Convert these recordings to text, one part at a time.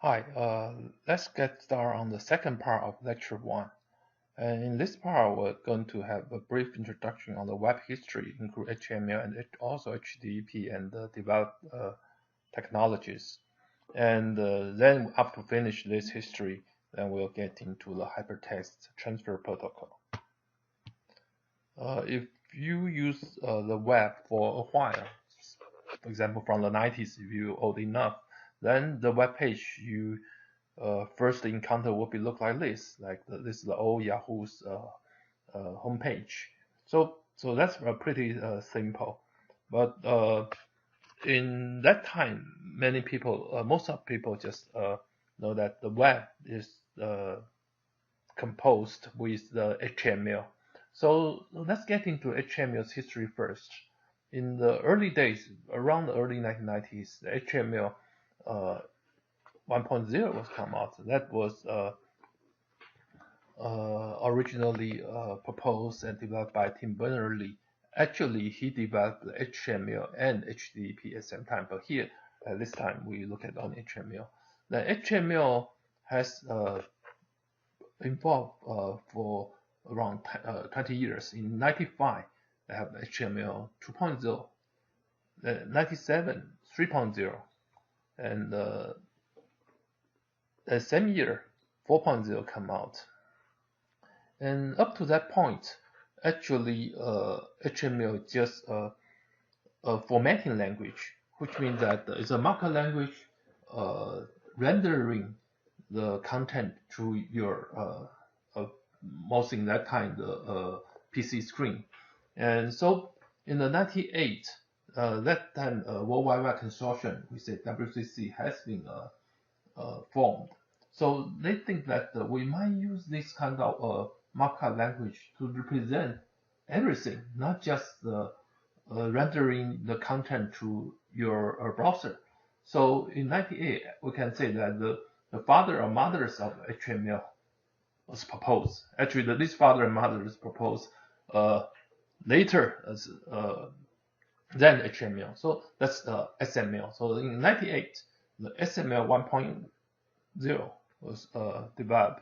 Hi, let's get started on the second part of lecture 1. And in this part, we're going to have a brief introduction on the web history, including HTML and also HTTP and developed technologies. And then after finish this history, then we'll get into the hypertext transfer protocol. If you use the web for a while, for example, from the 90s, if you're old enough, then the web page you first encounter will be look like this. This is the old Yahoo's homepage. So that's pretty simple. But in that time, many people, most of people just know that the web is composed with the HTML. So let's get into HTML's history first. In the early days, around the early 1990s, the HTML 1.0 was come out. That was originally proposed and developed by Tim Berners-Lee. Actually, he developed HTML and HTTP at the same time, but here, at this time, we look at only HTML. The HTML has evolved for around 20 years. In 95, they have HTML 2.0, 97, 3.0, and the same year, 4.0 come out. And up to that point, actually, HTML is just a formatting language, which means that it's a markup language rendering the content to your most in that time the PC screen. And so in the 98, that time World Wide Web Consortium, we say WCC, has been formed. So they think that we might use this kind of markup language to represent everything, not just rendering the content to your browser. So in 98, we can say that the father or mothers of HTML was proposed. Actually, this father and mother is proposed later as than HTML. So that's the SML. So in 98, the SML 1.0 was developed.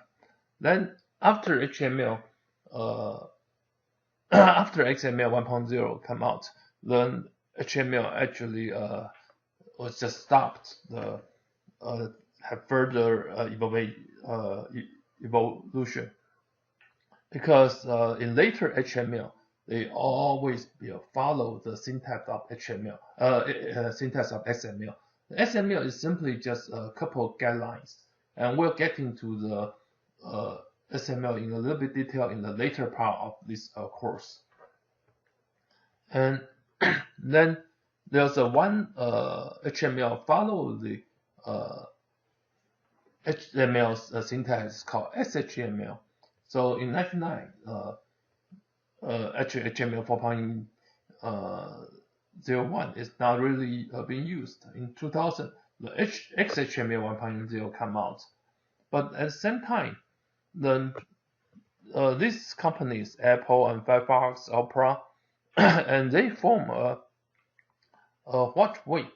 Then after HTML, after XML 1.0 come out, then HTML actually was just stopped. Have further evolution because in later HTML they always follow the syntax of HTML, syntax of XML. The XML is simply just a couple of guidelines, and we'll get into the XML in a little bit detail in the later part of this course. And then there's a one HTML follow the HTML's syntax called SHTML. So in 99, actually HTML 4.01 is not really being used. In 2000, the XHTML 1.0 come out. But at the same time, these companies, Apple and Firefox, Opera, and they form a WhatWeb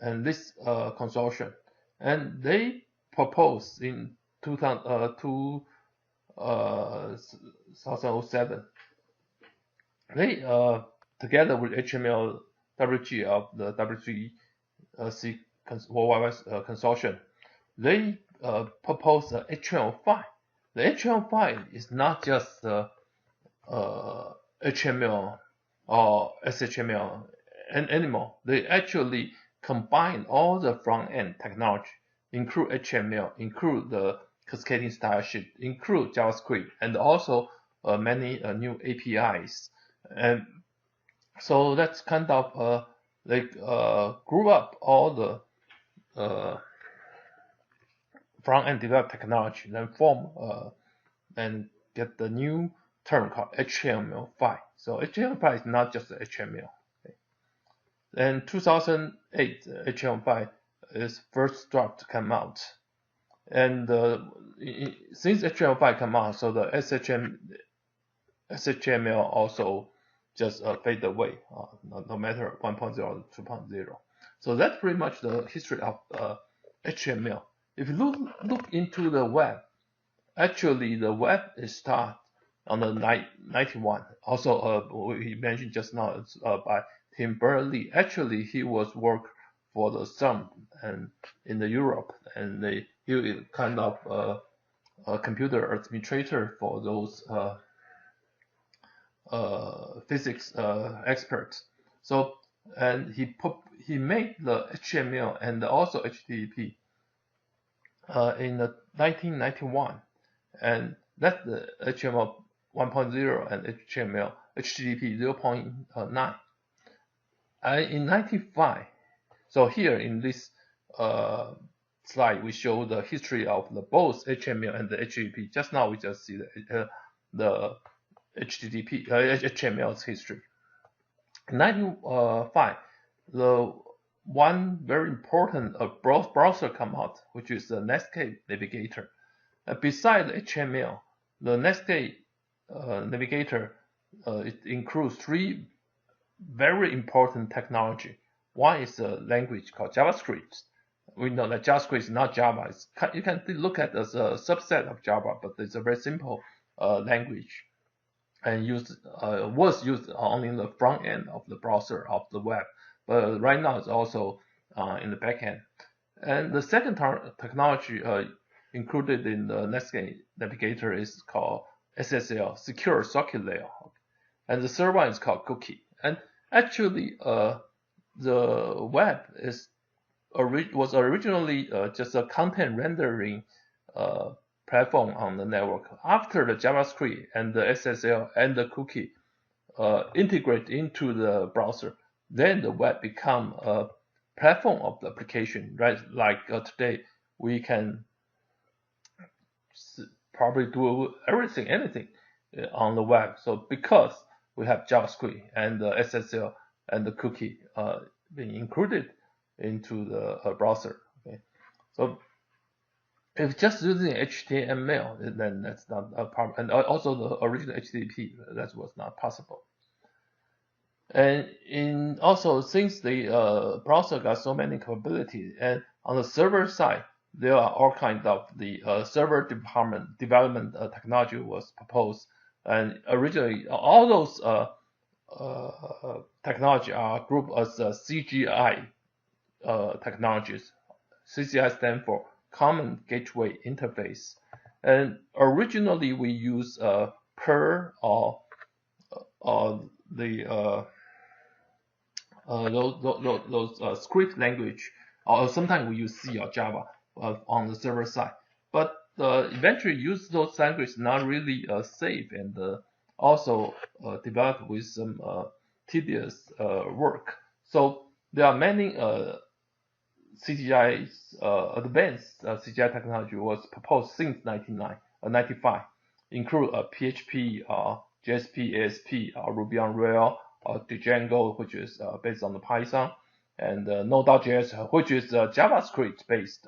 and this consortium, and they proposed in 2007. They together with HTML WG of the WCC Worldwide Consortium, they proposed the HTML5. The HTML5 is not just the HTML or SHTML anymore. They actually combine all the front-end technology, include HTML, include the cascading style sheet, include JavaScript, and also many new APIs. And so that's kind of they grew up all the front-end developed technology, then form and get the new term called HTML5. So HTML5 is not just HTML. Okay. And 2008, HTML5 is first dropped to come out. And since HTML5 come out, so the SHTML also just fade away, no matter 1.0 or 2.0. So that's pretty much the history of HTML. if you look into the web, actually the web is started on the 91. Also, we mentioned just now, it's by Tim Berners-Lee. Actually, he was work for the Sun and in the Europe, and he is kind of a computer administrator for those physics experts. So, and he made the HTML and also HTTP in 1991, and that's the HTML 1.0 and HTTP 0.9. And in 95, so here in this slide we show the history of the both HTML and the HTTP. Just now we just see the HTML's history. In 95, the one very important browser come out, which is the Netscape Navigator. Besides HTML, the Netscape Navigator it includes three very important technology. One is a language called JavaScript. We know that JavaScript is not Java. You can look at it as a subset of Java, but it's a very simple language, and was used only in the front end of the browser of the web. But right now it's also in the back end. And the second technology included in the Netscape Navigator is called SSL, Secure Socket Layer. And the third one is called Cookie. And actually, the web was originally just a content rendering platform on the network. After the JavaScript and the SSL and the cookie integrate into the browser, then the web become a platform of the application, right? Like today, we can probably do anything on the web. So because we have JavaScript and the SSL and the cookie being included into the browser. Okay, so if just using HTML, then that's not a problem. And also the original HTTP, that was not possible. And also since the browser got so many capabilities, and on the server side, there are all kinds of the server development technology was proposed. And originally, all those technology are grouped as CGI technologies. CGI stands for Common Gateway Interface. And originally, we use Perl or the those script language, or sometimes we use C or Java on the server side. But eventually, use those languages not really safe, and also developed with some tedious work. So there are many CGI's advanced CGI technology was proposed since 1995, include PHP, JSP, ASP, Ruby on Rails, Django, which is based on the Python, and Node.js, which is JavaScript-based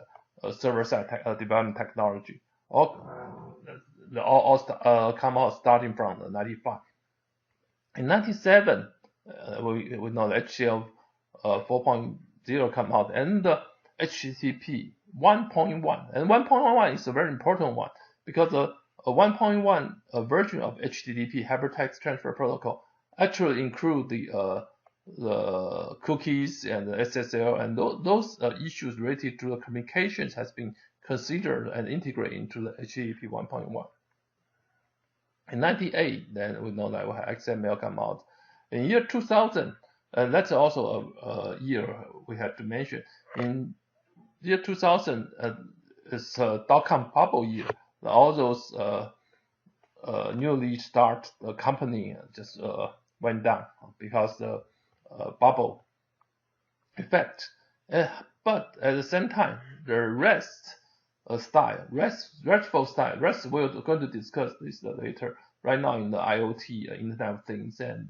server-side development technology. All come out starting from the 95. In 97, we know the HCL 4.0 come out, and the HTTP 1.1. And 1.1 is a very important one, because a 1.1 version of HTTP, Hypertext Transfer Protocol, actually include the cookies and the SSL, and those issues related to the communications has been considered and integrated into the HTTP 1.1. In 98, then we know that we have XML come out. In year 2000, and that's also a year we have to mention. In year 2000 is a dot-com bubble year. All those newly started company just went down because the bubble effect. But at the same time, the RESTful style, REST we're going to discuss this later. Right now in the IoT, Internet of Things, and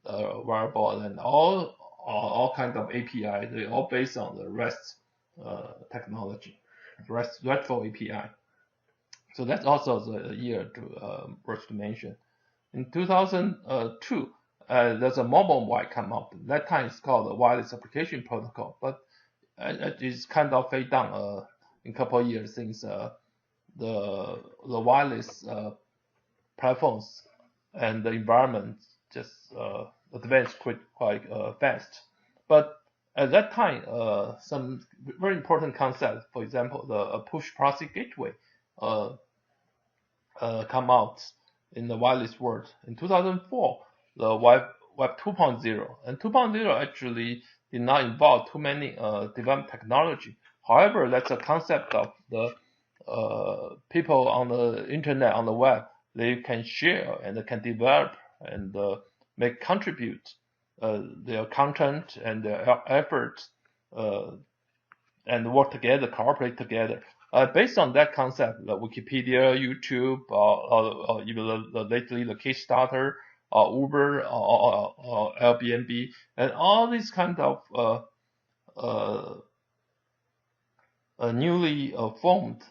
wearable, and all kinds of API, they're all based on the REST technology, RESTful API. So that's also the year worth to mention. In 2002, there's a mobile wire come up. That time it's called the Wireless Application Protocol, but it is kind of fade down in a couple of years since the wireless platforms and the environment just advanced quite fast. But at that time, some very important concepts, for example, the push proxy gateway, come out in the wireless world. In 2004, the Web 2.0, and 2.0 actually did not involve too many development technology. However, that's a concept of the people on the internet, on the web, they can share and they can develop and contribute their content and their efforts and work together, cooperate together. Based on that concept, the Wikipedia, YouTube, or even lately the Kickstarter, Uber, or Airbnb, and all these kind of newly formed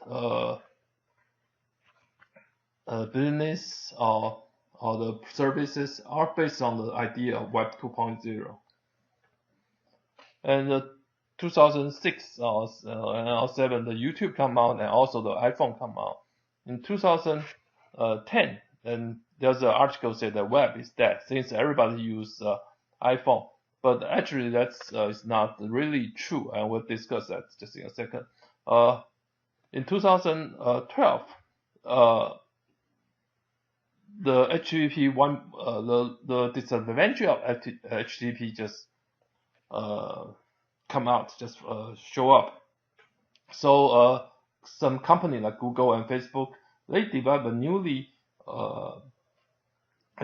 business or the services are based on the idea of Web 2.0. And 2006 or 2007, the YouTube come out and also the iPhone come out. In 2010, and there's an article said that web is dead since everybody use iPhone. But actually, that's is not really true, and we'll discuss that just in a second. In 2012, the HTTP the disadvantage of HTTP just come out, just show up. So some company like Google and Facebook, they develop a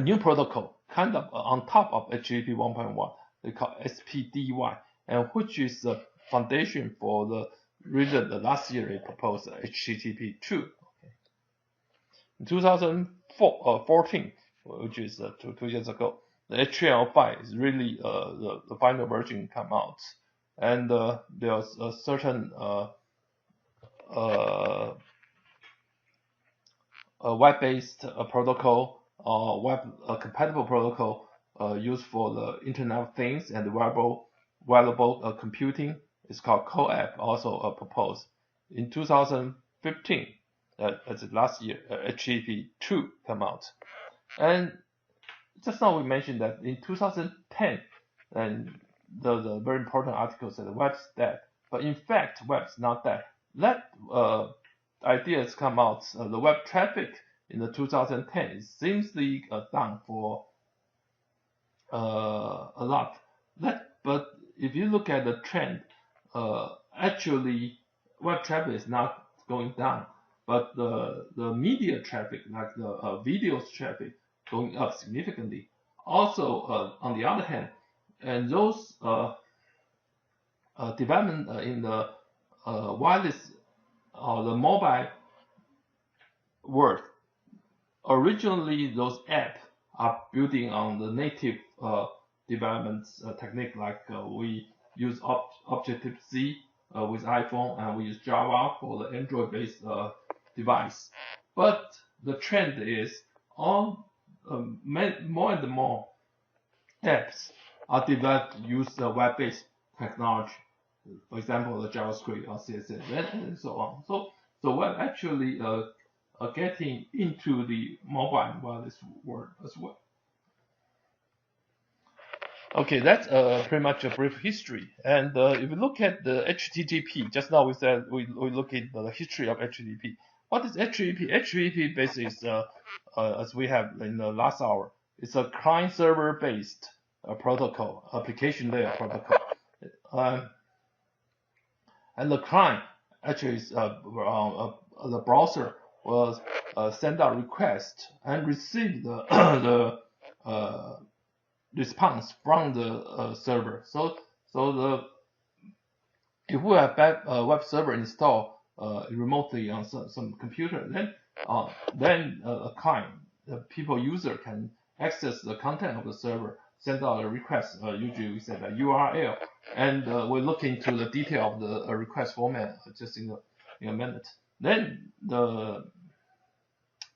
new protocol, kind of on top of HTTP 1.1. They call SPDY, and which is the foundation for the reason that last year they proposed HTTP 2. Okay. In 2014, which is 2 years ago, the HTML5 is really the final version come out, and there's a certain web-based protocol or web-compatible protocol used for the Internet of Things and wearable computing. It's called CoAP, also proposed. In 2015, as last year, HTTP 2 come out. And just now we mentioned that in 2010, and the very important article said the web's dead. But in fact, web's not dead. That ideas come out. The web traffic in the 2010 seems to be down for a lot. But if you look at the trend, actually web traffic is not going down, but the media traffic, like the videos traffic, going up significantly. Also, on the other hand, and those development in the wireless or the mobile world, originally those apps are building on the native development technique, like we use Objective-C with iPhone, and we use Java for the Android-based device. But the trend is more and more apps are developed use web-based technology, for example, the JavaScript or CSS and so on. So web actually getting into the mobile and wireless world as well. Okay, that's pretty much a brief history. And if we look at the HTTP, just now we said we look at the history of HTTP. What is HTTP? HTTP basically is, as we have in the last hour, it's a client-server based protocol, application layer protocol. And the client actually is the browser will send out request and receive the response from the server. So if we have web server installed remotely on some computer, then a client, the user can access the content of the server, send out a request. Usually we set a URL, and we'll look into the detail of the request format just in a minute. Then the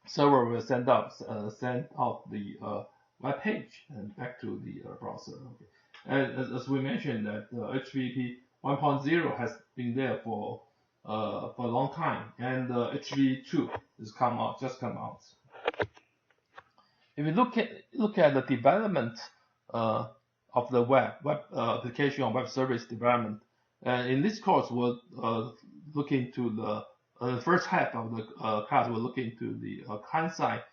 server will send out the web page and back to the browser. Okay. And as we mentioned, that HTTP 1.0 has been there for for a long time, and HTTP2 is just come out. If you look at the development of the web application or web service development, in this course we'll look into the first half of the class. We'll look into the client side,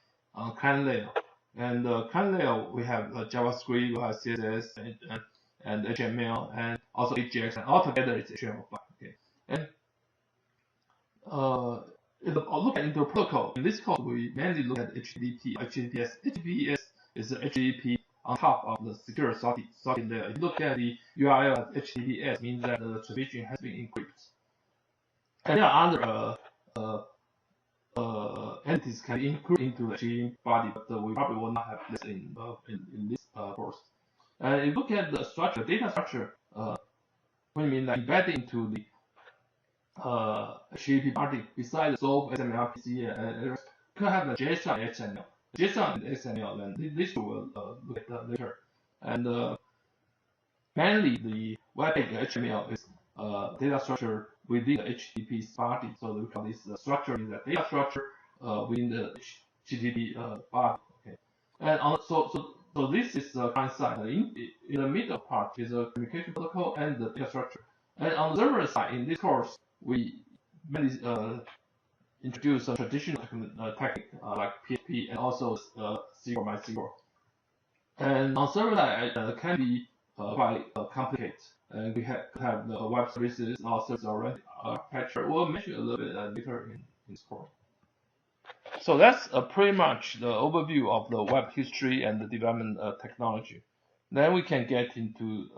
client layer, and client layer we have JavaScript, we have CSS, and HTML, and also AJAX, and altogether it's HTML5. Okay, and look into protocol. In this course, we mainly look at HTTP, HTTPS. HTTPS is the HTTP on top of the secure socket layer. If you look at the URL at HTTPS, means that the transmission has been encrypted. And there are other entities can be included into the HTTP body, but we probably will not have this in this course. And if you look at the structure, data structure, what do you mean that embedded into the HTTP body besides the SOAP, XML, PC, and you could have the JSON and XML. JSON and XML, then this we'll look at later. And mainly the web page HTML is data structure within the HTTP body. So we call this structure in the data structure within the HTTP body. Okay, and so this is the client side. In the middle part is a communication protocol and the data structure. And on the server side, in this course, we mainly introduce a traditional technique like PHP and also SQL MySQL. And on server side, it can be quite complicated. And we have the web services, or service-oriented architecture. We'll mention a little bit later in this course. So that's pretty much the overview of the web history and the development technology. Then we can get into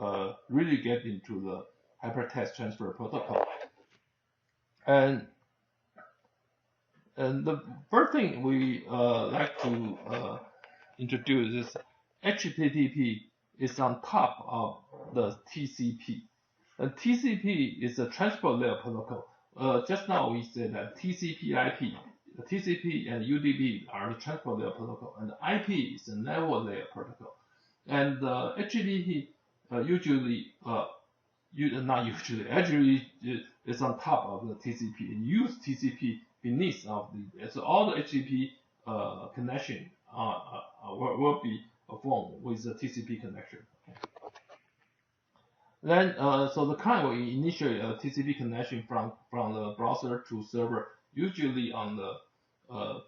really get into the hypertext transfer protocol. And the first thing we like to introduce is HTTP is on top of the TCP. And TCP is a transport layer protocol. Just now we said that TCP/IP, TCP and UDP are the transport layer protocol, and IP is a network layer protocol. And HTTP usually actually is on top of the TCP and use TCP beneath of the. So all the HTTP connection will be formed with the TCP connection. Okay. Then so the client will initiate a TCP connection from the browser to server, usually on the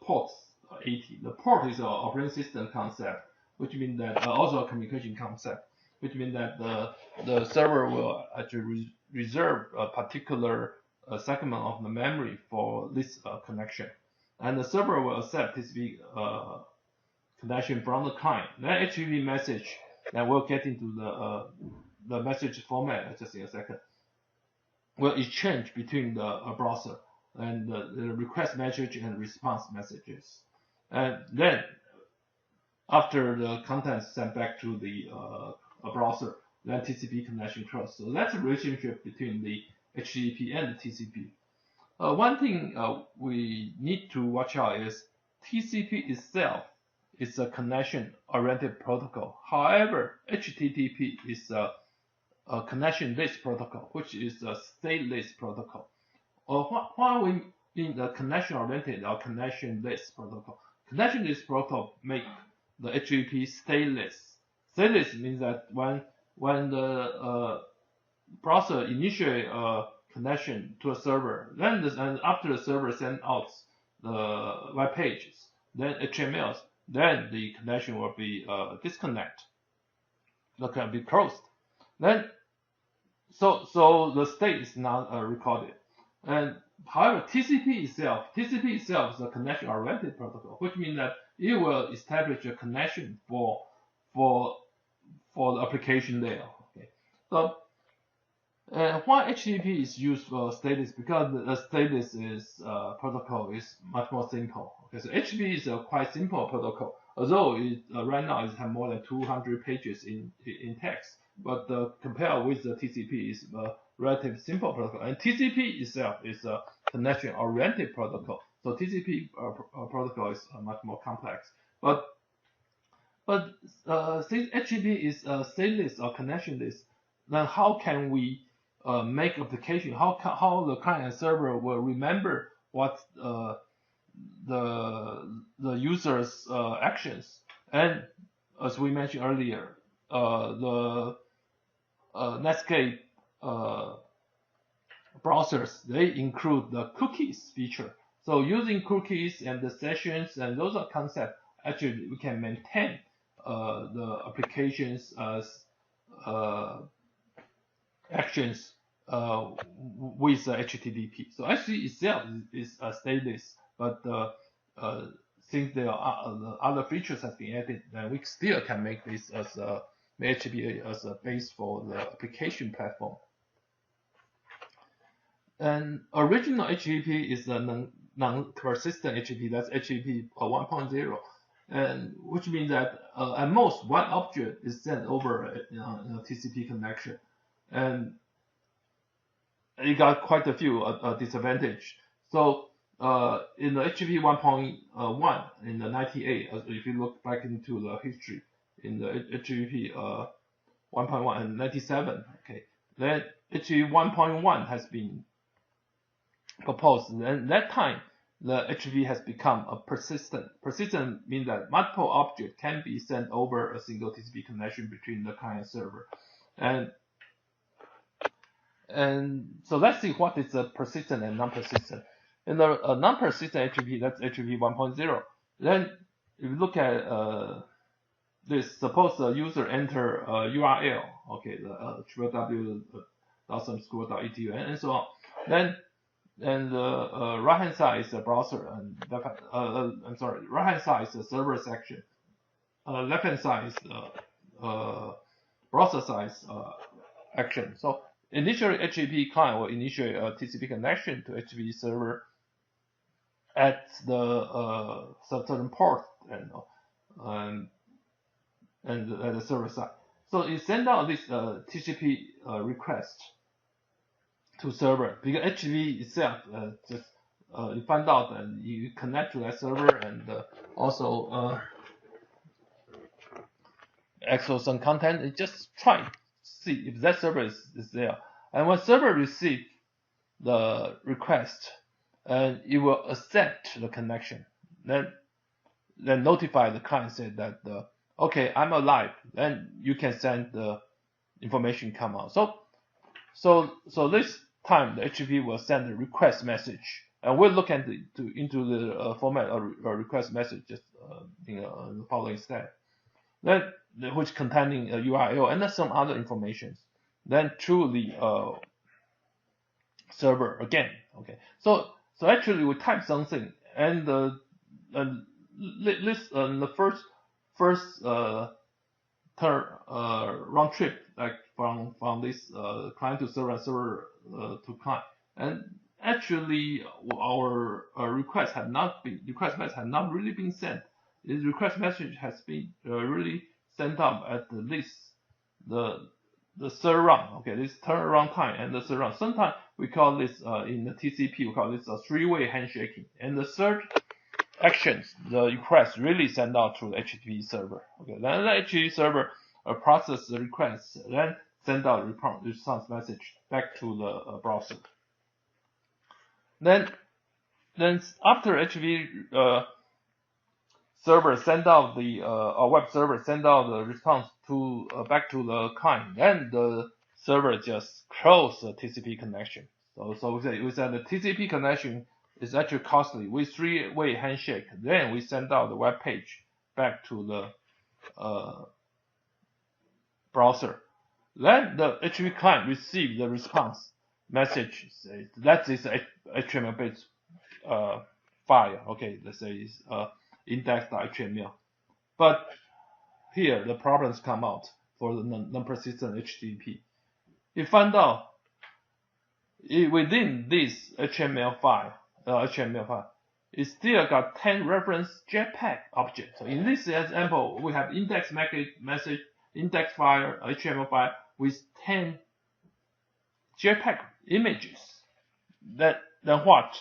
port 80. The port is an operating system concept, which means that also a communication concept, which means that the server will actually reserve a particular segment of the memory for this connection, and the server will accept TCP connection from the client. Then HTTP message, then we'll get into the message format just in a second, will exchange between the browser and the request message and response messages, and then after the content sent back to the browser, then TCP connection closed. So that's the relationship between the HTTP and the TCP. One thing we need to watch out is TCP itself is a connection-oriented protocol. However, HTTP is a connection-less protocol, which is a stateless protocol. Why we mean the connection-oriented or connection-less protocol? Connection-less protocol make the HTTP stateless. Stateless means that when the browser initiate a connection to a server, then and after the server sends out the web pages, then HTMLs, then the connection will be disconnect. That can be closed. Then so the state is not recorded. And however, TCP itself is a connection-oriented protocol, which means that it will establish a connection for the application layer. Okay. So why HTTP is used for stateless? Because the stateless protocol is much more simple. Okay, so HTTP is a quite simple protocol, although right now it has more than 200 pages in text. But compared with the TCP, is a relatively simple protocol. And TCP itself is a connection-oriented protocol. So TCP protocol is much more complex. But since HTTP is stateless or connectionless, then how can we make application, how the client and server will remember what the user's actions. And as we mentioned earlier, the Netscape browsers, they include the cookies feature. So using cookies and the sessions and those are concepts, actually we can maintain the applications as actions with HTTP. So actually itself is stateless, but since there are the other features have been added, then we still can make this as HTTP as a base for the application platform. And original HTTP is a non-persistent HTTP, that's HTTP 1.0, and which means that at most one object is sent over in a TCP connection, and it got quite a few disadvantage. So in the HTTP 1.1 in the 98, if you look back into the history in the HTTP 1.1 and 97, okay, then HTTP 1.1 has been proposed. And that time, the HTTP has become a persistent. Persistent means that multiple objects can be sent over a single TCP connection between the client and server. And so let's see what is a persistent and non-persistent. In the non-persistent HTTP, that's HTTP 1.0. Then if you look at this, suppose the user enter a URL, okay, the www.someschool.edu and so on. Then and the right hand side is the browser, and right hand side is the server section. Left hand side is the browser side action. So initially, HTTP client will initiate a TCP connection to HTTP server at the certain port and at the server side. So it sends out this TCP request to server, because HTTP itself just you find out and you connect to that server and also access some content. It just try to see if that server is there. And when server receives the request, and it will accept the connection, then notify the client, say that okay, I'm alive, then you can send the information come out. So this time the HTTP will send a request message, and we'll look into the format of a request message just in the following step. Then which containing a URL and some other information. Then through the server again. Okay, so actually we type something, and the first round trip, like from this client to server and server to client, and actually our request message had not really been sent. This request message has been really sent up at least the third round. Okay, this turnaround time and the third round. Sometimes we call this in the TCP we call this a three-way handshaking. And the third actions, the request really sent out to the HTTP server. Okay, then the HTTP server process the request, then send out response message back to the browser. Then after HTTP server send out the web server send out the response to back to the client, then the server just close the TCP connection. So we said the TCP connection is actually costly. With three-way handshake, then we send out the web page back to the browser. Then the HTTP client receives the response message. That is HTML-based file. Okay, let's say it's index.html. But here the problems come out for the non-persistent HTTP. You find out within this HTML file, it still got 10 reference JPEG objects. So in this example, we have index message, index file, HTML file with 10 JPEG images. Then what?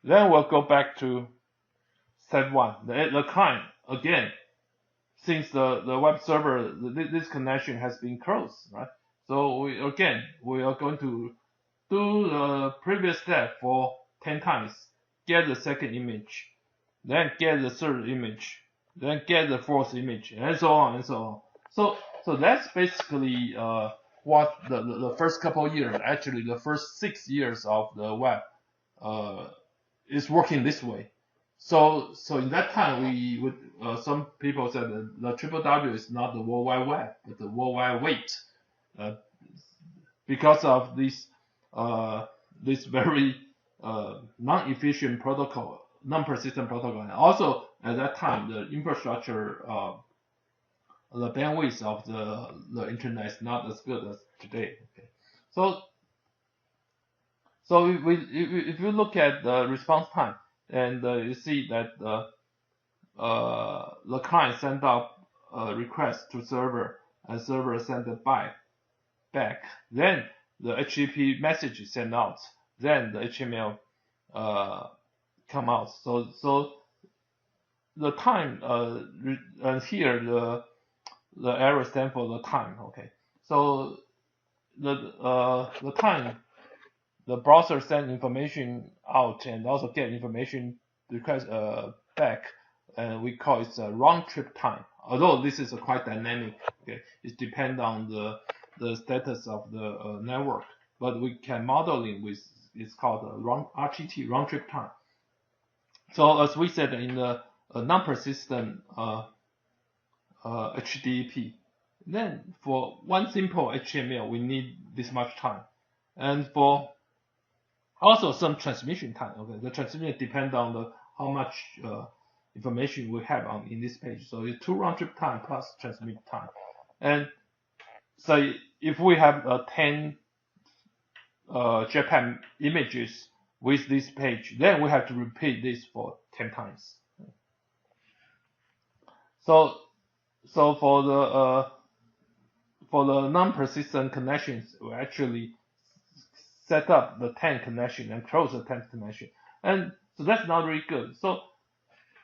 Then we'll go back to step one. The client again, since the web server this connection has been closed, right? So we are going to do the previous step for 10 times, get the second image, then get the third image, then get the fourth image, and so on and so on. So that's basically what the first couple of years, actually the first 6 years of the web is working this way. So in that time, we would some people said that the triple W is not the World Wide Web, but the World Wide Wait, because of this very non-efficient protocol, non-persistent protocol, and also at that time the infrastructure, the bandwidth of the internet is not as good as today. Okay, so if you look at the response time, and you see that the client sent up a request to server, and server sent it back. Then the HTTP message is sent out. Then the HTML come out. So the time and here the arrow stand for the time. Okay. So the time the browser send information out and also get information request back, and we call it a round trip time. Although this is quite dynamic, okay, it depends on the status of the network, but we can model it with, it's called RTT, round trip time. So as we said in the non-persistent HTTP, then for one simple HTML we need this much time, and for also some transmission time. Okay, the transmission depends on how much information we have in this page. So it's 2 round trip time plus transmit time. And so if we have 10 JPEG images with this page, then we have to repeat this for 10 times. So for the non-persistent connections, we actually set up the 10 connection and close the 10th connection, and so that's not really good. So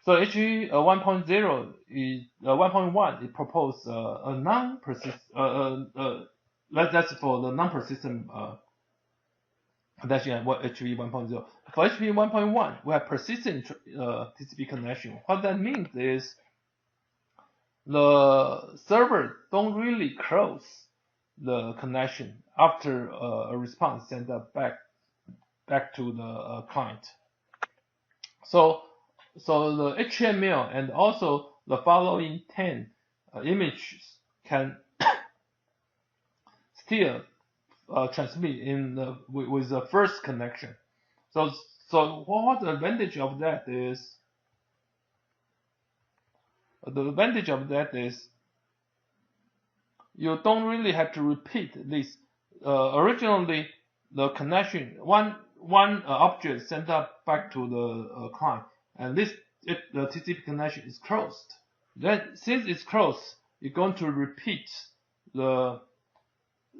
HTTP 1.0 is 1.1. It proposed a non-persistent. That's for the non-persistent connection at HTTP 1.0. For HTTP 1.1, we have persistent TCP connection. What that means is the server don't really close the connection after a response sent up back to the client. So the HTML and also the following 10 images can still transmit with the first connection. So what the advantage of that is? The advantage of that is you don't really have to repeat this. Originally, the connection, one object sent up back to the client, and the TCP connection is closed. Then, since it's closed, you're going to repeat the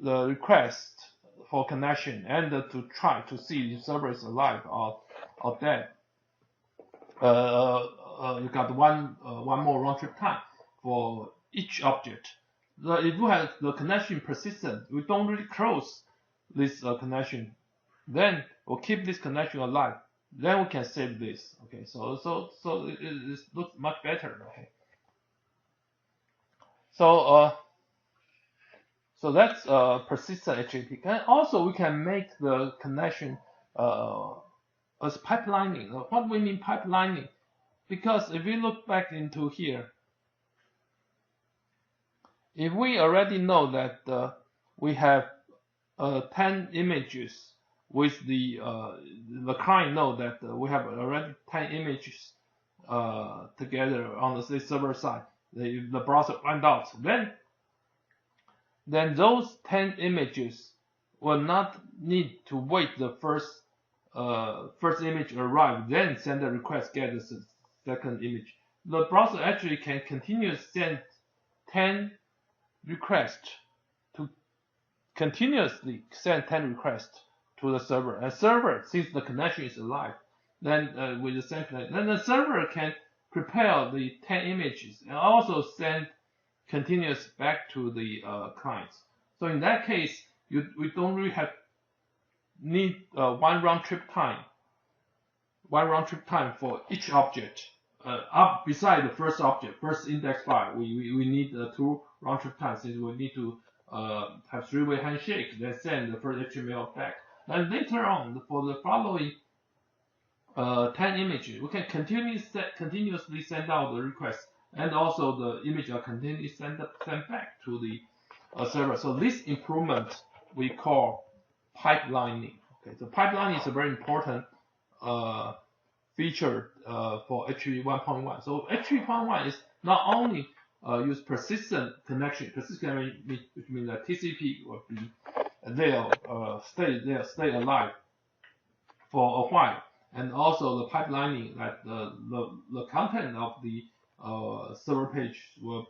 request for connection and to try to see if server is alive or dead. You got one more round trip time for each object. If you have the connection persistent, we don't really close this connection, then we'll keep this connection alive. Then we can save this. Okay, so it looks much better. Okay, so that's persistent HTTP. And also we can make the connection as pipelining. What do we mean pipelining? Because if we look back into here, if we already know that we have 10 images with the client know that we have already 10 images together on the server side, the browser went out, then those 10 images will not need to wait the first image arrive, then send a request, get the second image. The browser actually can continuously send 10 requests to continuously send 10 requests to the server. And server, since the connection is alive, then with the same connection, then the server can prepare the 10 images and also send continuous back to the clients. So in that case, we don't really have need one round trip time for each object. Up beside the first object, first index file, we need 2 round trip times, since we need to have 3-way handshake, then send the first HTML back. And later on, for the following 10 images, we can continuously send out the request, and also the image are continuously sent back to the server. So this improvement we call pipelining. Okay, so pipelining is a very important feature for HTTP 1.1. So HTTP 1.1 is not only use persistent connection, which means that TCP will be there, stay alive for a while, and also the pipelining, that the content of the server page will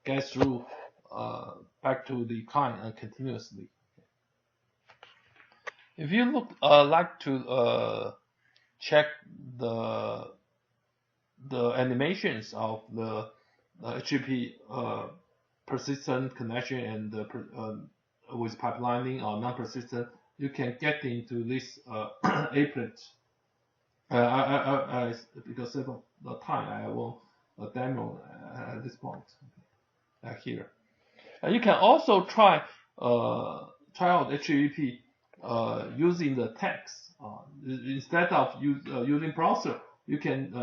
get through back to the client continuously. If you like to check the animations of the HTTP persistent connection and with pipelining or non-persistent, you can get into this applet. Because of the time, I will demo at this point here. And you can also try out HTTP using the text. Instead of using browser, you can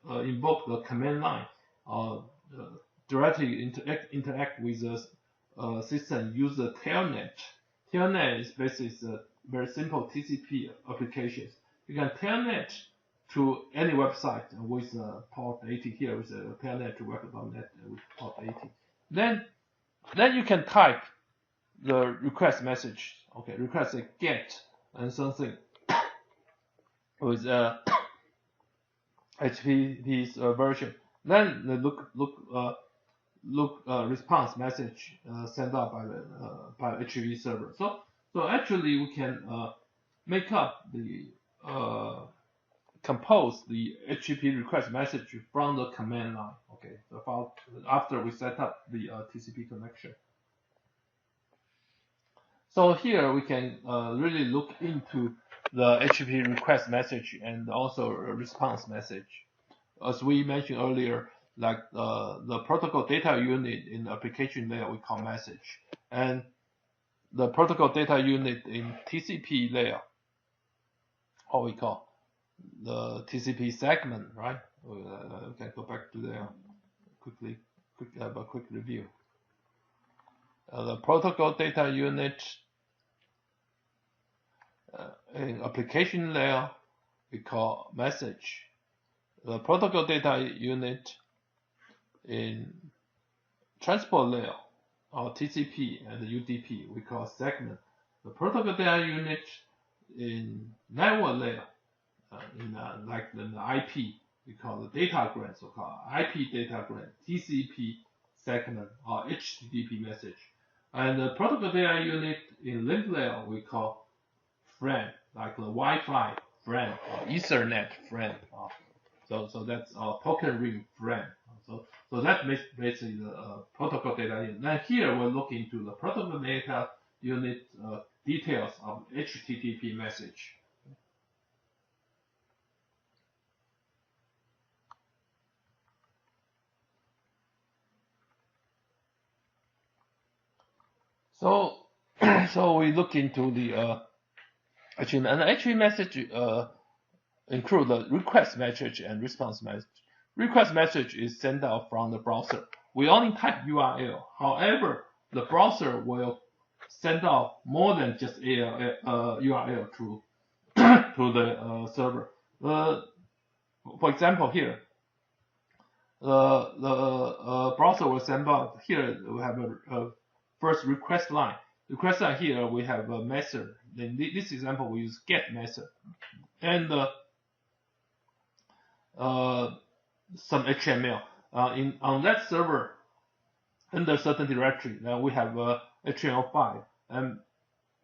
invoke the command line, directly interact with the system. Use the telnet. Telnet is basically a very simple TCP applications. You can telnet to any website with port 80 here, with a telnet to web.net with port 80. Then you can type the request message. Okay, request a get and something with HTTP's version. Then the look response message sent out by the HTTP server. So actually we can make up the compose the HTTP request message from the command line. Okay, so after we set up the TCP connection. So here we can really look into the HTTP request message and also a response message. As we mentioned earlier, like the protocol data unit in the application layer we call message, and the protocol data unit in TCP layer, how we call the TCP segment, right? We can go back to there quickly, have a quick review. The protocol data unit in application layer we call message. The protocol data unit in transport layer or TCP and UDP we call segment. The protocol data unit in network layer like the IP we call the datagram, so-called IP datagram, TCP segment or HTTP message. And the protocol data unit in link layer we call friend, like the Wi-Fi friend or Ethernet friend. So that's our token ring friend. So that makes basically the protocol data unit. Now here we're looking into the protocol data unit details of HTTP message. So we look into the HTTP, and the HTTP message include the request message and response message. Request message is sent out from the browser. We only type URL. However, the browser will send out more than just URL to the server. For example, here the browser will send out. Here we have a first request line. Request line here we have a method. In this example we use get method, and some HTML. On that server, under certain directory, now we have a HTML file, and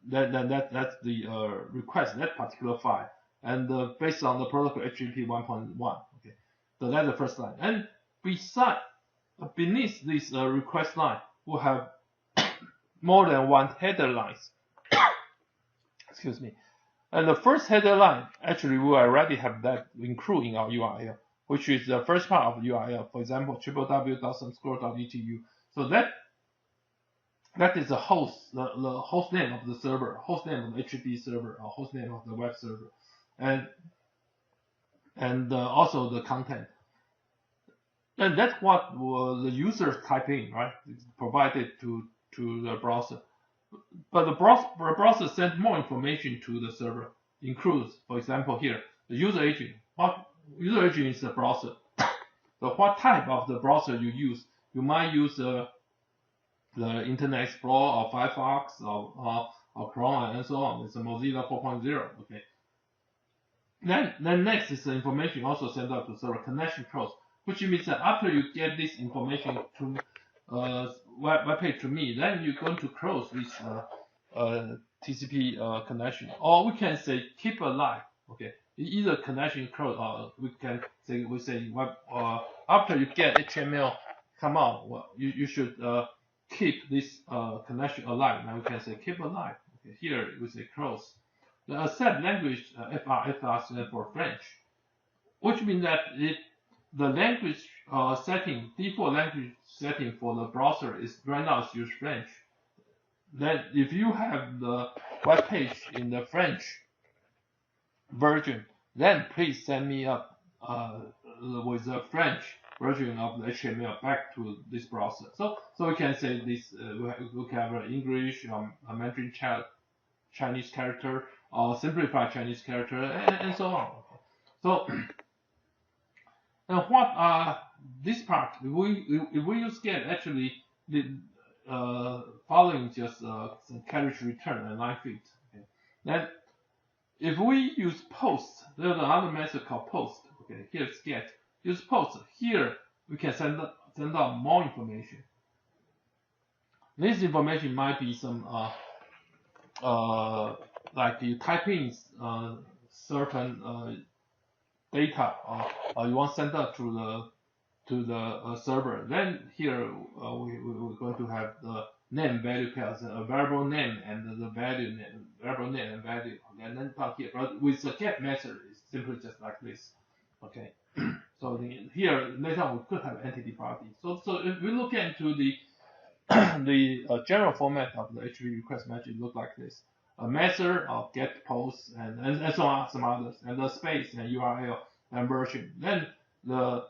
that's the request that particular file, and based on the protocol HTTP 1.1. Okay, so that's the first line. And beneath this request line, we'll have more than one header lines. excuse me. And the first header line, actually, we already have that included in our URL, which is the first part of the URL. For example, www.someschool.edu. So that is the host, the host name of the server, host name of the HTTP server, or host name of the web server, and also the content. And that's what the users type in, right? It's provided to the browser. But the browser sends more information to the server, includes, for example, here the user agent. What user agent is the browser? So what type of the browser you use? You might use the Internet Explorer or Firefox or Chrome and so on. It's a Mozilla 4.0. Okay. Then next is the information also sent out to server connection close, which means that after you get this information to web page to me, then you're going to close this TCP connection, or we can say keep alive. Okay, either connection close, or we say web after you get HTML come out, well, you should keep this connection alive. Now we can say keep alive. Okay, here we say close. The accept language FR stands for French, which means that the language setting, default language setting for the browser is right now use French. Then if you have the web page in the French version, then please send me up with the French version of the HTML back to this browser. So we can say this we have an English, a Mandarin Chinese character, or simplified Chinese character, and so on. So and what are this part? If we use get, actually the following just some carriage return and line fit. Okay. Then if we use post, there's another method called post. Okay, here's get. Use post. Here we can send out more information. This information might be some like you type in certain data, or you want to send that to the server. Then here we're going to have the name value pairs, a variable name and the value name, variable name and value, and then down here. But with the get method, it's simply just like this. Okay. So here later on we could have entity body. So if we look into the general format of the HTTP request message, look like this: a method of get, post, and so on, some others, and the space and URL and version. Then the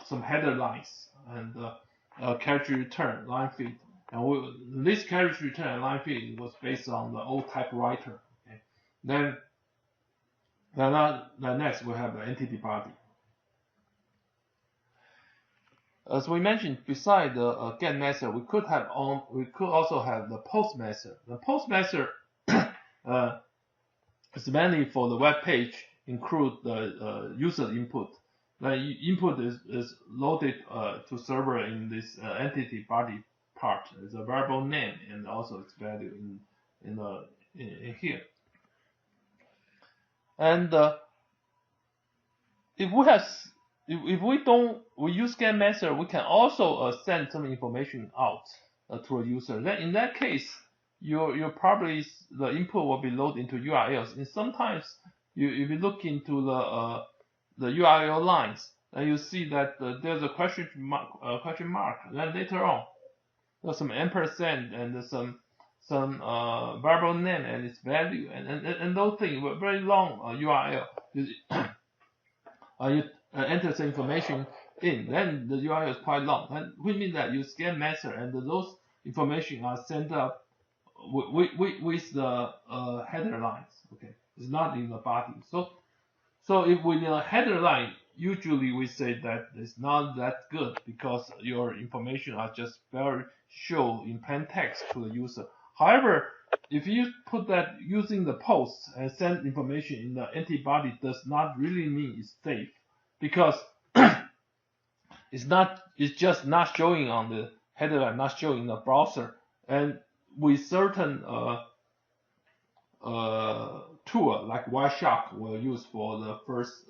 some header lines and character return, line feed. And this character return and line feed was based on the old typewriter. Okay. Then next we have the entity body. As we mentioned, beside the get method, we could also have the post method. The post method is mainly for the web page, include the user input. The input is loaded to server in this entity body part. It's a variable name and also its value in here. And if we use get method, we can also send some information out to a user. Then in that case, you probably the input will be loaded into URLs. And sometimes if you look into the URL lines, and you see that there's a question mark. Then later on, there's some ampersand and some variable name and its value, and those things were very long URL. You enter the information in, then the URL is quite long. And we mean that you scan method, and those information are sent up with the header lines. Okay, it's not in the body. So if we in a header line, usually we say that it's not that good because your information are just very show in plain text to the user. However, if you put that using the post and send information in the entity body, does not really mean it's safe, because it's just not showing on the header line, not showing in the browser. And with certain tool like Wireshark we'll use for the first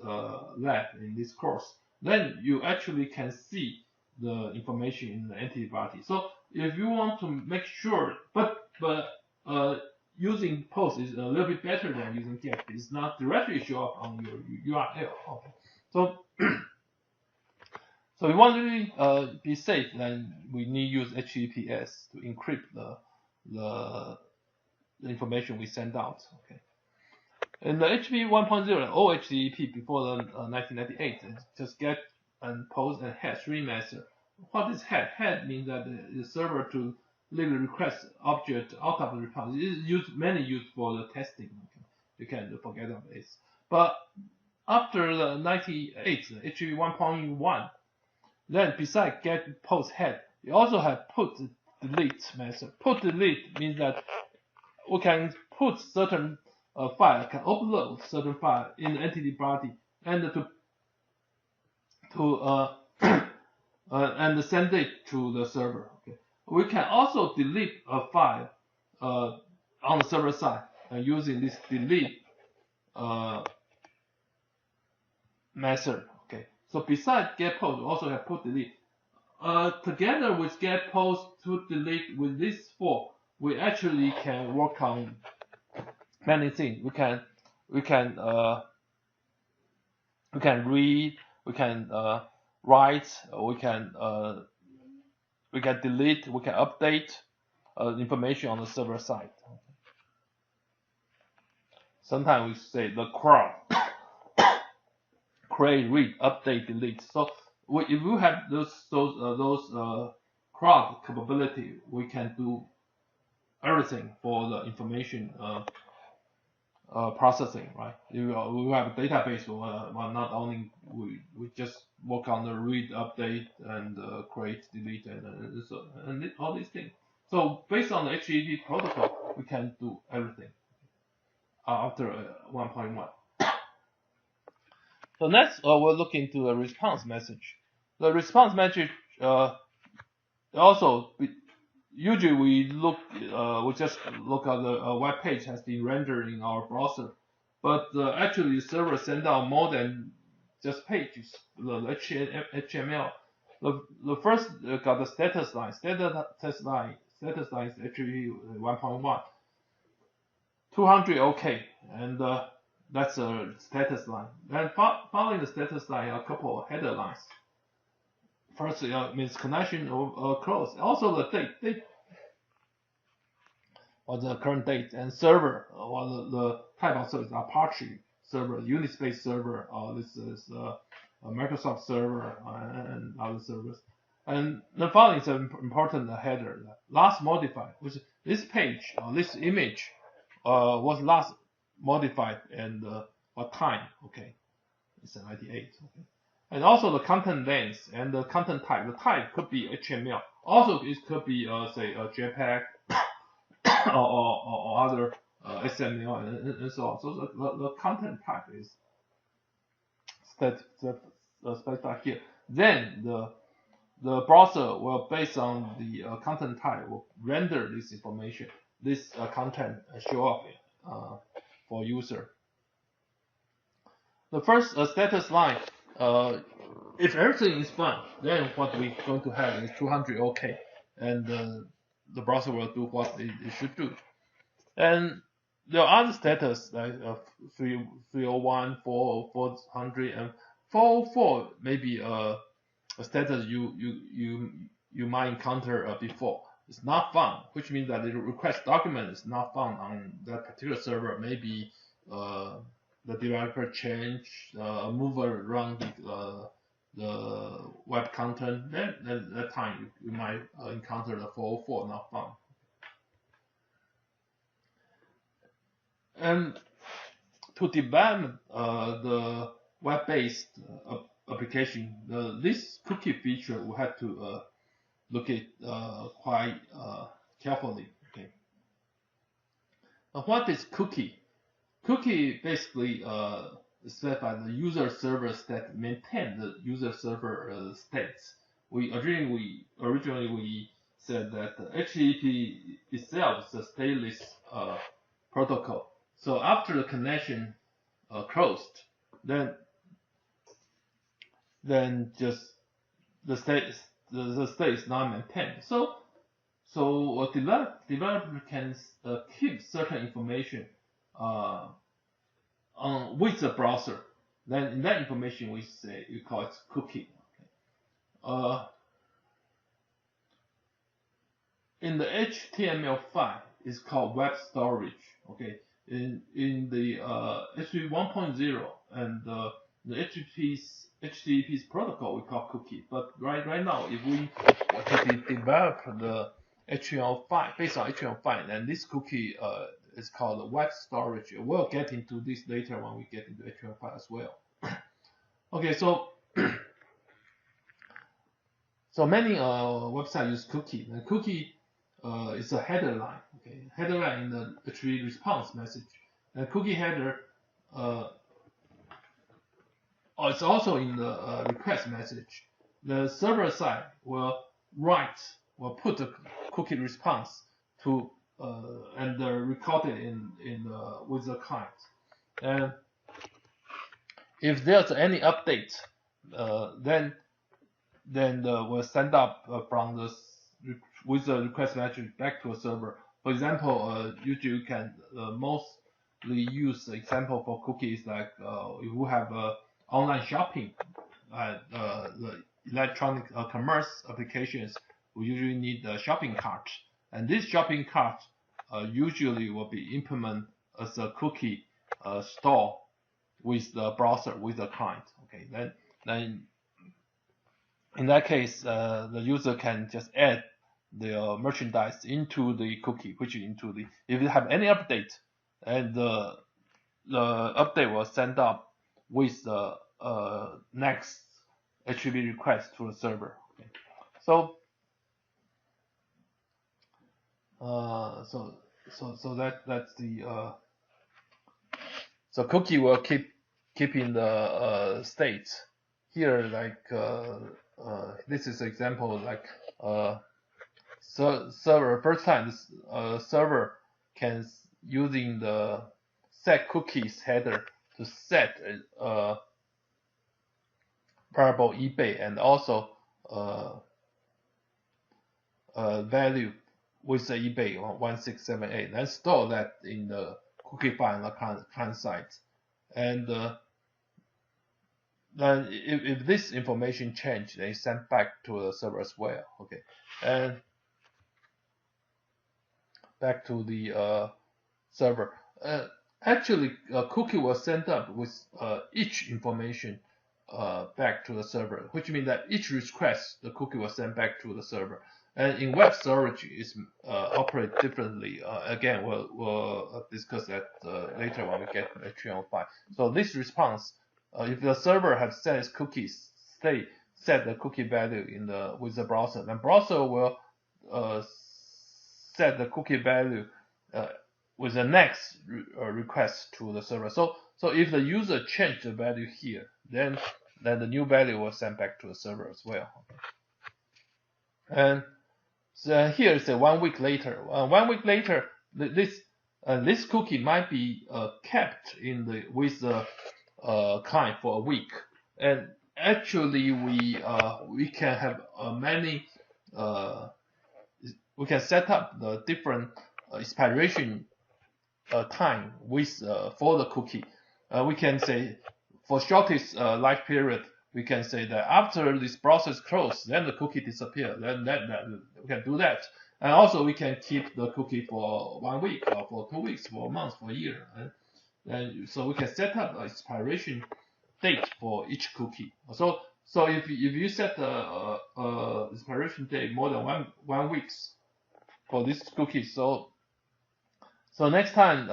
lab in this course, then you actually can see the information in the entity body. So if you want to make sure, but using post is a little bit better than using get. It's not directly show up on your URL. Okay. So so we want to really be safe, then we need to use HTTPS to encrypt the information we send out. Okay. In the HTTP 1.0, all HTTP before the 1998, just get and post and head 3 method. What is head? Head means that the server to legally request object out of the repository. It is mainly used for the testing. Okay. You can forget about this. But after the 98, the HTTP 1.1, then besides get, post, head, you also have put delete method. Put delete means that we can put certain file, can upload certain file in the entity body and and send it to the server. Okay. We can also delete a file on the server side using this delete method. Okay. So besides get post, we also have put delete. Together with get post to delete with these 4, we actually can work on many things. We can read, we can write, we can delete, we can update information on the server side. Sometimes we say the crawl, create, read, update, delete. So if you have those crawl capability, we can do everything for the information processing, right? We have a database, well, not only we just work on the read, update, and create, delete, and all these things. So based on the HTTP protocol, we can do everything after 1.1. So next, we'll look into a response message. The response message also usually we just look at the web page has been rendered in our browser, but actually the server sends out more than just pages, the HTML. The first got the status line. Status line is actually 1.1. 200 OK, and that's a status line. Then following the status line, a couple of header lines. First means connection or close. Also the date or the current date, and server or the type of service, Apache server, Unispace server, this is a Microsoft server and other servers. And the following is an important header. Last modified, which this page or this image was last modified and what time? Okay, it's 98. Okay. And also the content length and the content type. The type could be HTML. Also, it could be say a JPEG or other XML and so on. So the content type is specified here. Then the browser will, based on the content type, will render this information, this content show up for user. The first status line, if everything is fine, then what we're going to have is 200 OK, and the browser will do what it should do. And there are other status like 301, 400, and 404 maybe a status you might encounter before. It's not found, which means that the request document is not found on that particular server. Maybe the developer changed, move around the web content. Then at that time you might encounter the 404 not found. And to develop the web-based application, this cookie feature we had to look at quite carefully. Okay. Now, what is cookie? Cookie basically is set by the user servers that maintain the user server states. Originally we said that HTTP itself is a stateless protocol. So after the connection closed, then just the state is not maintained. So So a developer can keep certain information with the browser. Then in that information we call it cookie. Okay. In the HTML5 it's called web storage. Okay. In the HTTP 1.0 and the HTTP's protocol we call cookie. But right now, if we want to develop the HTML5 based on HTML5, then this cookie is called web storage. We'll get into this later when we get into HTML5 as well. Okay, so many websites use cookie. And cookie is a header line. Okay, header line in the HTTP response message. And cookie header it's also in the request message. The server side will put the cookie response to and record it with the client. And if there's any update, then we'll send up from with the request message back to a server. For example, usually you can mostly use the example for cookies like if you have online shopping, the electronic commerce applications, we usually need a shopping cart, and this shopping cart usually will be implemented as a cookie store with the browser, with the client. Okay, then in that case, the user can just add the merchandise into the cookie, which into the, if you have any update, and the update will send up with the next HTTP request to the server. Okay. So that's the so cookie will keeping the state here, like this is example, like server first time server can using the set cookies header to set variable eBay and also value with the eBay 1678, and store that in the cookie file on the client side. And then if this information change, they send back to the server as well. Okay, and back to the server. Actually, cookie was sent up with each information back to the server, which means that each request the cookie was sent back to the server. And in web storage, it's operate differently. Again, we'll discuss that later when we get to HTML5. So this response, if the server has set its cookies, set the cookie value with the browser, then browser will set the cookie value with the next request to the server. So if the user changed the value here, then the new value will send back to the server as well. And so here is 1 week later. 1 week later, this cookie might be kept with the client for a week. And actually, we can have many. We can set up the different expiration time for the cookie. We can say for shortest life period, we can say that after this process closed, then the cookie disappears. Then we can do that. And also we can keep the cookie for 1 week, or for 2 weeks, for a month, for a year. And so we can set up an expiration date for each cookie. So if you set the expiration date more than one weeks for this cookie, so next time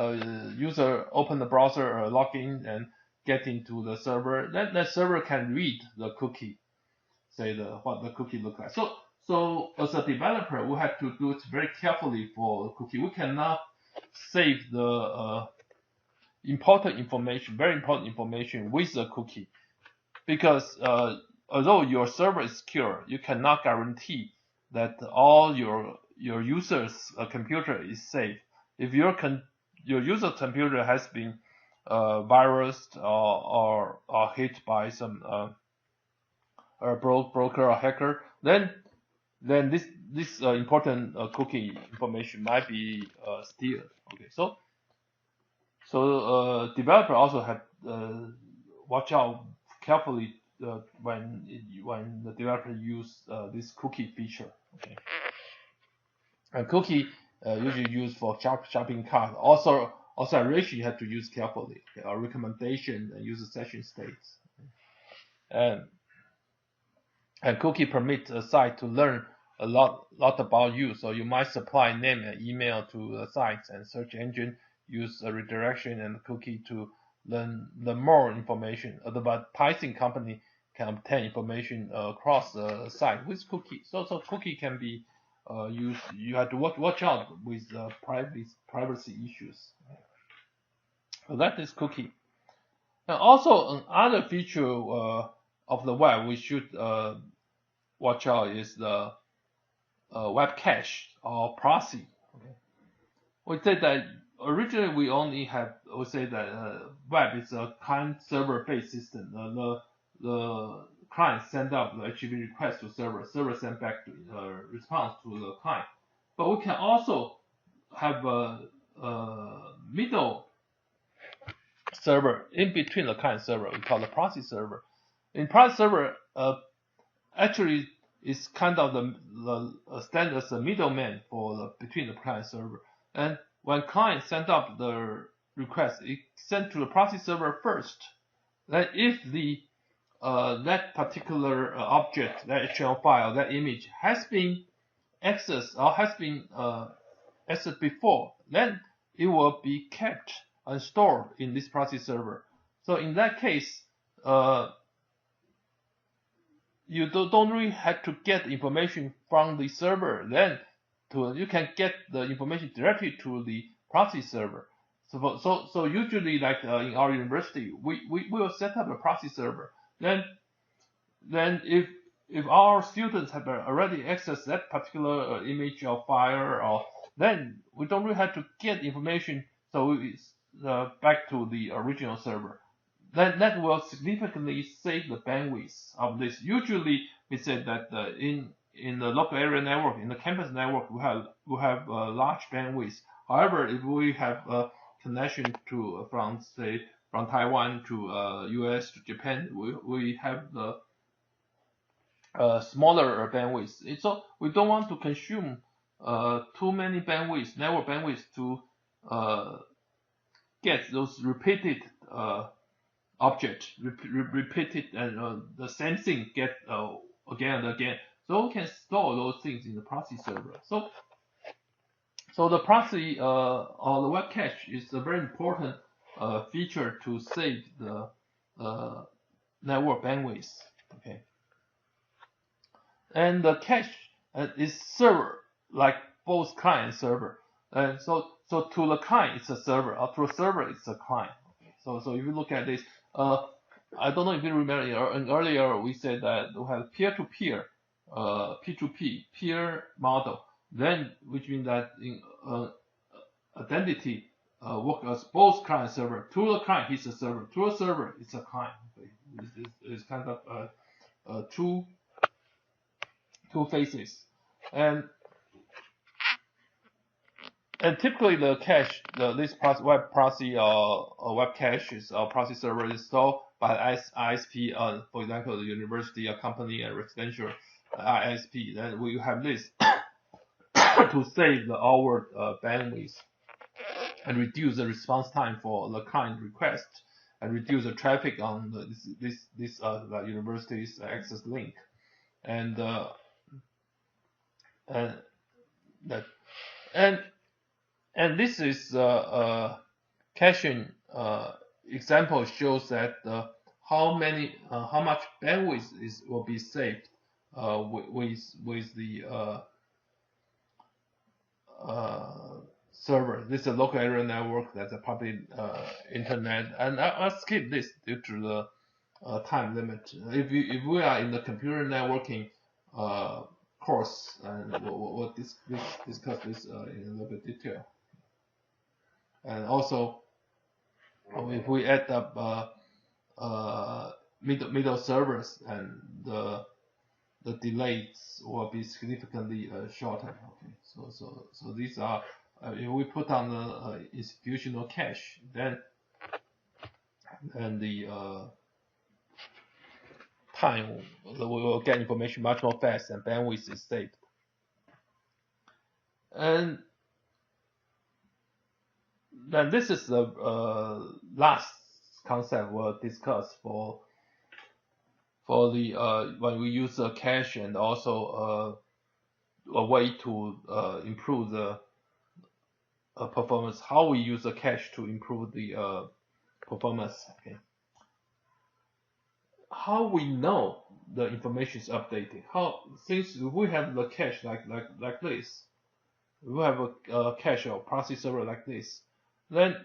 user open the browser or log in and get into the server, then the server can read the cookie, say what the cookie look like. So as a developer, we have to do it very carefully for the cookie. We cannot save the very important information with the cookie, because although your server is secure, you cannot guarantee that all your user's computer is safe. If your user computer has been virused or hit by some broker or hacker, then then this important cookie information might be stealed. Okay, so developer also have watch out carefully when the developer use this cookie feature. Okay, and cookie usually used for shopping cart. Also authorization you have to use carefully. Okay, or recommendation and user session states. And cookie permit a site to learn a lot about you. So you might supply name and email to the site, and search engine use a redirection and cookie to learn the more information. The advertising company can obtain information across the site with cookie. So cookie can be used. You have to watch out with privacy issues. So that is cookie. And also another feature of the web we should watch out is the web cache or proxy. Okay. We say that originally we say that web is a client server based system. The client send up the HTTP request to server send back the response to the client. But we can also have a middle server in between the client server. We call the proxy server. In proxy server, actually is kind of the stand as a middleman for between the client server. And when client send up the request, it sent to the proxy server first. Then if the that particular object, that HTML file, that image has been accessed or has been accessed before, then it will be kept and stored in this proxy server. So in that case, you don't really have to get information from the server. Then you can get the information directly to the proxy server. So usually, like in our university, we will set up a proxy server. Then if our students have already accessed that particular image or file, or then we don't really have to get information. So it's back to the original server. Then that will significantly save the bandwidth of this. Usually, we said that in the local area network, in the campus network, we have large bandwidth. However, if we have a connection to from Taiwan to US to Japan, we have the smaller bandwidth. So we don't want to consume too many network bandwidth to get those repeated object repeated and the same thing get again and again. So we can store those things in the proxy server. So the proxy or the web cache is a very important feature to save the network bandwidth. Okay. And the cache is server, like both client and server. And so to the client it's a server, or to a server it's a client. Okay. So if you look at this, I don't know if you remember earlier we said that we have peer-to-peer, P2P, peer model. Then which means that in identity work as both client and server. To the client it's a server, to a server it's a client. Okay. It's kind of two phases, and typically the cache, this web proxy or web cache is a proxy server installed by ISP, for example, the university, a company, a residential ISP. Then we have this to save the hour bandwidth and reduce the response time for the client request, and reduce the traffic on this university's access link, and this is caching example shows that how much bandwidth will be saved with the server. This is a local area network, that's a public internet, and I'll skip this due to the time limit. If we are in the computer networking course, and we'll discuss this in a little bit detail. And also, if we add up middle servers and the delays will be significantly shorter. Okay, so these are if we put on the institutional cache, then the time we will get information much more fast and bandwidth is saved. And then this is the last concept we'll discuss for the when we use a cache, and also a way to improve the performance. How we use a cache to improve the performance. Okay. How we know the information is updating? Since we have the cache like this, we have a cache or proxy server like this, then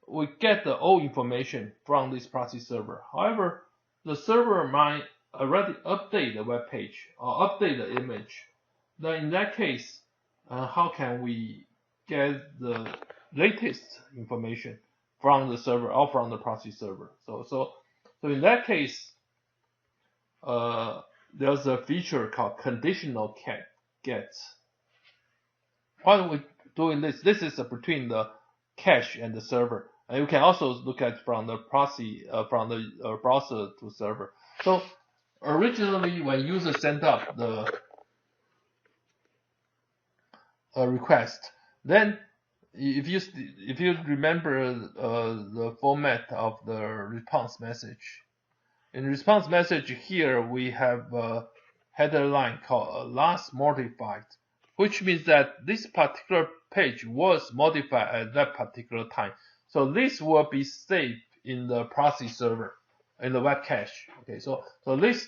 we get the old information from this proxy server. However, the server might already update the web page or update the image. Then in that case, how can we get the latest information from the server or from the proxy server? So in that case, there's a feature called conditional get. Why are we doing this? This is between the cache and the server. And you can also look at from the proxy, from the browser to server. So originally, when user sent up the request, then if you remember the format of the response message, in response message here we have a header line called last modified, which means that this particular page was modified at that particular time. So this will be saved in the proxy server, in the web cache. Okay, so this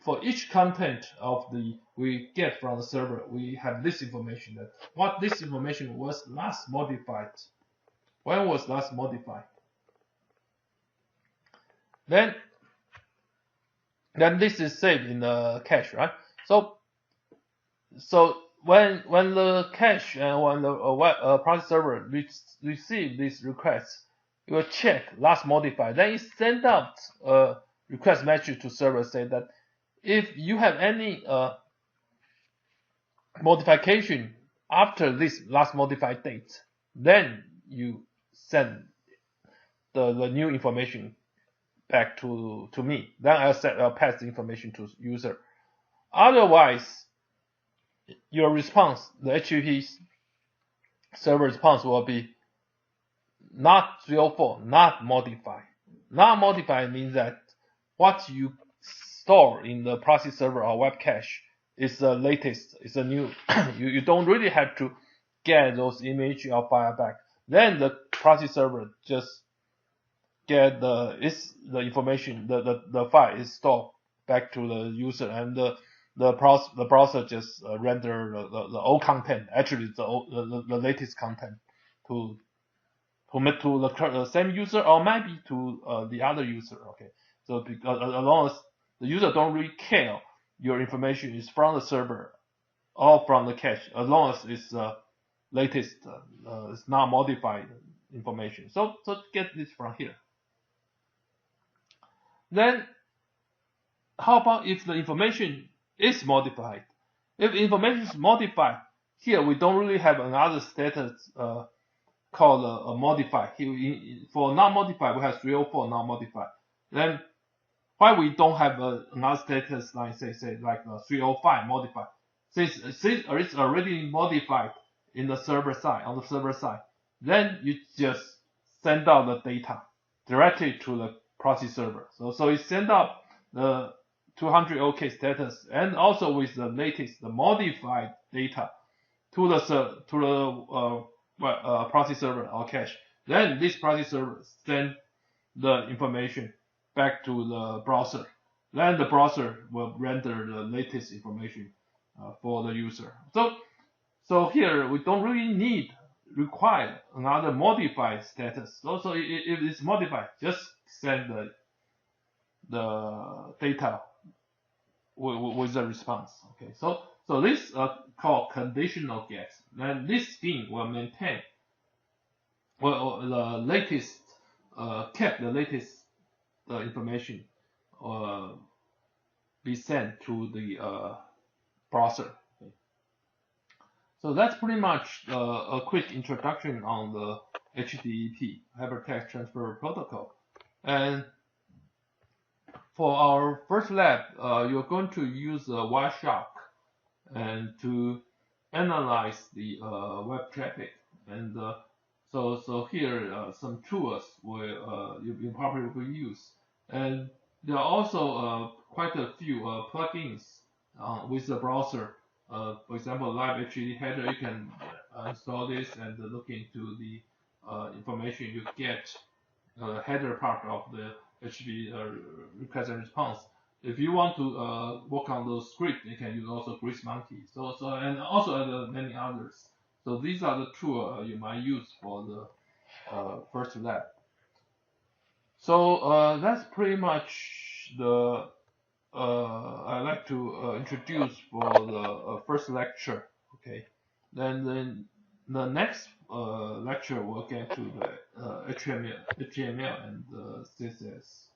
for each content of we get from the server, we have this information, that what this information was last modified. When was last modified? Then this is saved in the cache, right? So when the cache and when the proxy server receive this request, it will check last modified. Then it send out a request message to server say that if you have any modification after this last modified date, then you send the new information back to me. Then I'll pass the information to user. Otherwise, your response, the HTTP server response, will be not 304, not modified. Not modified means that what you store in the proxy server or web cache is the latest, is a new. you don't really have to get those image or file back. Then the proxy server just get the information, the file is stored back to the user, and the browser just render the old content, actually the latest content, to the same user or maybe to the other user. Okay, so because as long as the user don't really care your information is from the server or from the cache, as long as it's latest, it's not modified information. So get this from here. Then how about if the information is modified? If information is modified, here we don't really have another status called a modified. For not modified, we have 304 not modified. Then why we don't have another status line, say like 305 modified? Since it's already modified in the server side, on the server side, then you just send out the data directly to the proxy server. So it send out the 200 OK status and also with the latest, the modified data to the proxy server or cache. Then this proxy server send the information back to the browser. Then the browser will render the latest information for the user. So here we don't really require another modified status. Also, if it's modified, just send the data with the response. Okay, so this called conditional get. Then this scheme will maintain the latest kept the latest information be sent to the browser. Okay. So that's pretty much a quick introduction on the HTTP, Hypertext Transfer Protocol. And for our first lab, you're going to use Wireshark and to analyze the web traffic. And so here some tools will you probably will use. And there are also quite a few plugins with the browser. For example, Live HTTP header, you can install this and look into the information you get header part of the HTTP request and response. If you want to work on those scripts, you can use also GreaseMonkey. So and also many others. So these are the tools you might use for the first lab. So that's pretty much the I'd like to introduce for the first lecture. Okay, then the next lecture we'll get to the HTML and CSS.